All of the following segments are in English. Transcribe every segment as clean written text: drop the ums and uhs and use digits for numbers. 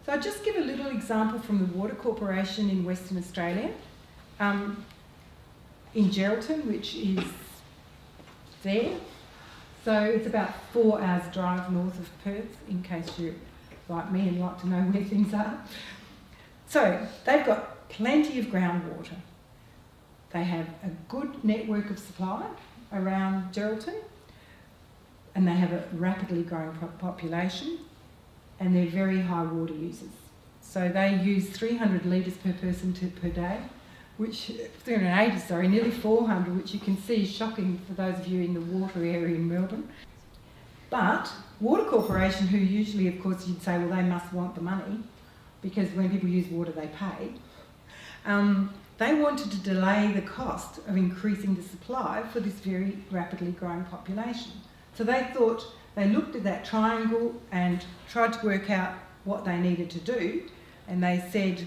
So I'll just give a little example from the Water Corporation in Western Australia. In Geraldton, which is there. So it's about 4 hours drive north of Perth, in case you're like me and like to know where things are. So they've got plenty of groundwater. They have a good network of supply around Geraldton, and they have a rapidly growing population, and they're very high water users. So they use 300 litres per person per day, which 380, sorry, nearly 400, which you can see is shocking for those of you in the water area in Melbourne. But Water Corporation, who usually, of course, you'd say, well, they must want the money, because when people use water, they pay. They wanted to delay the cost of increasing the supply for this very rapidly growing population. So they thought, they looked at that triangle and tried to work out what they needed to do, and they said,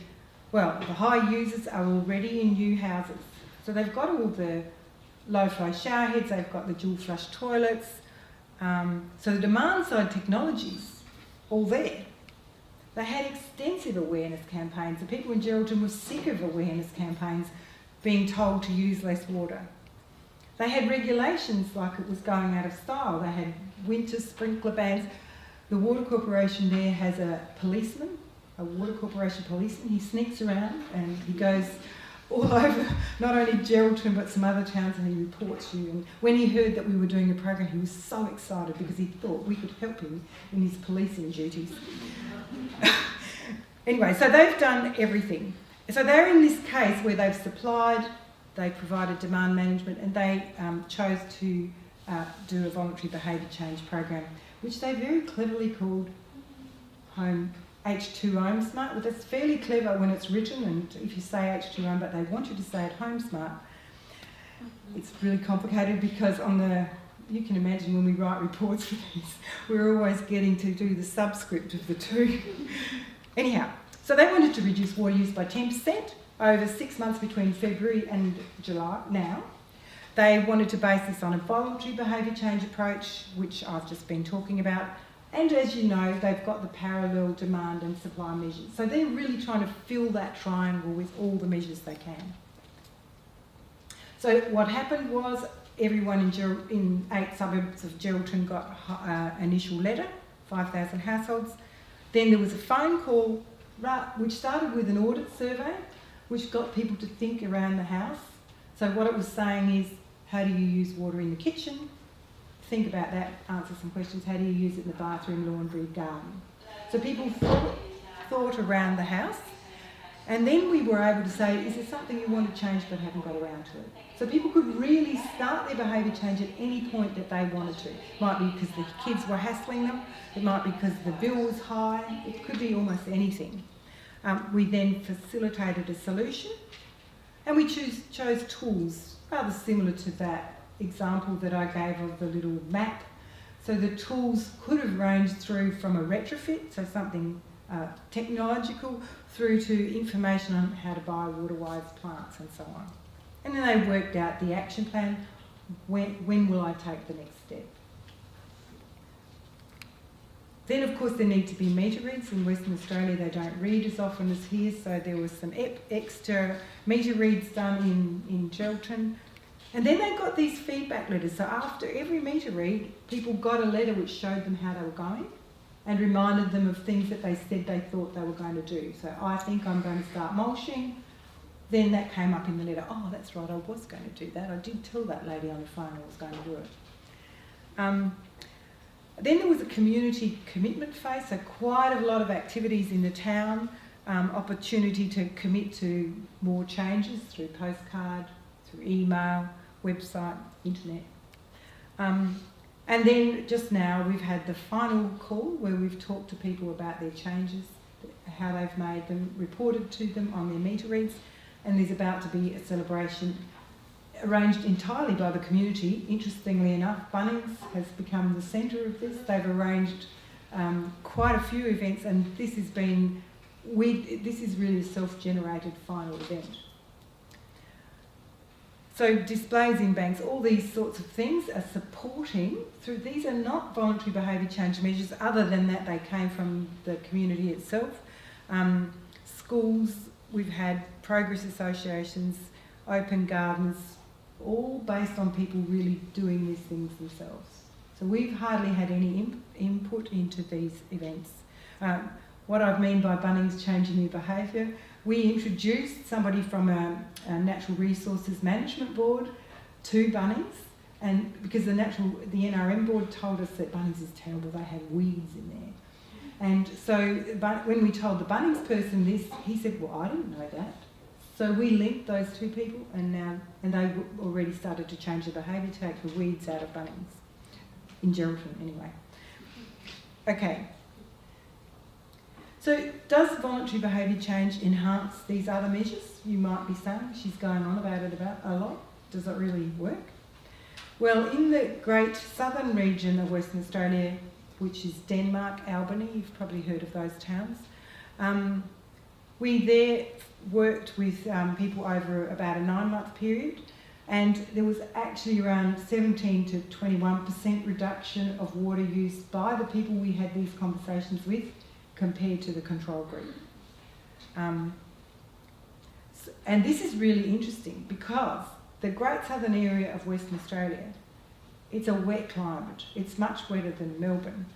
well, the high users are already in new houses. So they've got all the low flow shower heads, they've got the dual flush toilets. So the demand side technology's all there. They had extensive awareness campaigns. The people in Geraldton were sick of awareness campaigns being told to use less water. They had regulations like it was going out of style. They had winter sprinkler bans. The Water Corporation there has a policeman, a Water Corporation policeman. He sneaks around and he goes all over, not only Geraldton but some other towns, and he reports you. And when he heard that we were doing a program, he was so excited because he thought we could help him in his policing duties. Anyway, so they've done everything. So they're in this case where they've supplied, they provided demand management, and they chose to do a voluntary behaviour change program, which they very cleverly called H2 Home Smart. Well, that's fairly clever when it's written, and if you say H2 Home, but they want you to say it Home Smart. It's really complicated because you can imagine when we write reports for these, we're always getting to do the subscript of the two. Anyhow, so they wanted to reduce water use by 10% over 6 months between February and July now. They wanted to base this on a voluntary behaviour change approach, which I've just been talking about. And as you know, they've got the parallel demand and supply measures. So they're really trying to fill that triangle with all the measures they can. So what happened was everyone in 8 suburbs of Geraldton got an initial letter, 5,000 households. Then there was a phone call, which started with an audit survey, which got people to think around the house. So what it was saying is, how do you use water in the kitchen? Think about that, answer some questions. How do you use it in the bathroom, laundry, garden? So people thought around the house, and then we were able to say, is there something you want to change but haven't got around to it? So people could really start their behaviour change at any point that they wanted to. It might be because the kids were hassling them, it might be because the bill was high, it could be almost anything. We then facilitated a solution, and we chose tools rather similar to that example that I gave of the little map. So the tools could have ranged through from a retrofit, so something technological, through to information on how to buy water-wise plants and so on. And then they worked out the action plan, when will I take the next step. Then of course there need to be meter reads. In Western Australia they don't read as often as here, so there was some extra meter reads done in Geraldton. And then they got these feedback letters. So after every meter read, people got a letter which showed them how they were going and reminded them of things that they said they thought they were going to do. So I think I'm going to start mulching. Then that came up in the letter. Oh, that's right, I was going to do that. I did tell that lady on the phone I was going to do it. Then there was a community commitment phase, so quite a lot of activities in the town, opportunity to commit to more changes through postcard, through email, website, internet. And then just now we've had the final call where we've talked to people about their changes, how they've made them, reported to them on their meter reads, and there's about to be a celebration arranged entirely by the community. Interestingly enough, Bunnings has become the centre of this. They've arranged quite a few events, and this is really a self-generated final event. So displays in banks, all these sorts of things are supporting through, these are not voluntary behaviour change measures, other than that they came from the community itself, Schools, we've had progress associations, open gardens, all based on people really doing these things themselves. So we've hardly had any input into these events. What I mean by Bunnings changing their behaviour, we introduced somebody from a Natural Resources Management Board to Bunnings, and because the NRM board told us that Bunnings is terrible, they have weeds in there. And so when we told the Bunnings person this, he said, well, I didn't know that. So we linked those two people, and they already started to change their behaviour, to take the weeds out of Bunnings, in Geraldton anyway. Okay. So does voluntary behaviour change enhance these other measures? You might be saying, she's going on about it a lot. Does it really work? Well, in the great southern region of Western Australia, which is Denmark, Albany, you've probably heard of those towns, we there worked with people over about a 9-month period, and there was actually around 17 to 21% reduction of water use by the people we had these conversations with compared to the control group. And this is really interesting because the Great Southern area of Western Australia, it's a wet climate. It's much wetter than Melbourne.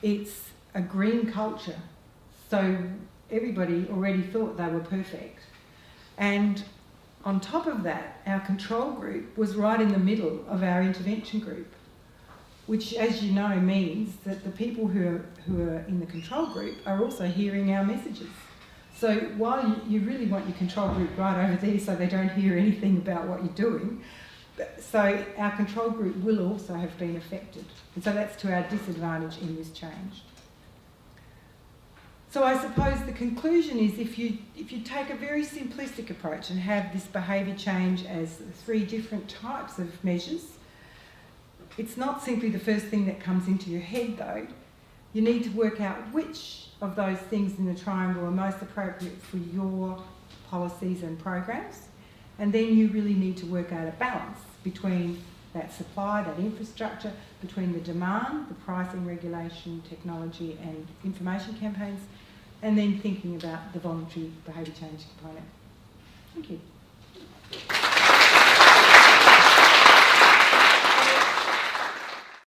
It's a green culture, so everybody already thought they were perfect. And on top of that, our control group was right in the middle of our intervention group, which, as you know, means that the people who are in the control group are also hearing our messages. So while you really want your control group right over there so they don't hear anything about what you're doing, so our control group will also have been affected. And so that's to our disadvantage in this change. So I suppose the conclusion is if you take a very simplistic approach and have this behaviour change as 3 different types of measures, it's not simply the first thing that comes into your head though. You need to work out which of those things in the triangle are most appropriate for your policies and programs, and then you really need to work out a balance between that supply, that infrastructure, between the demand, the pricing, regulation, technology and information campaigns, and then thinking about the voluntary behaviour change component. Thank you.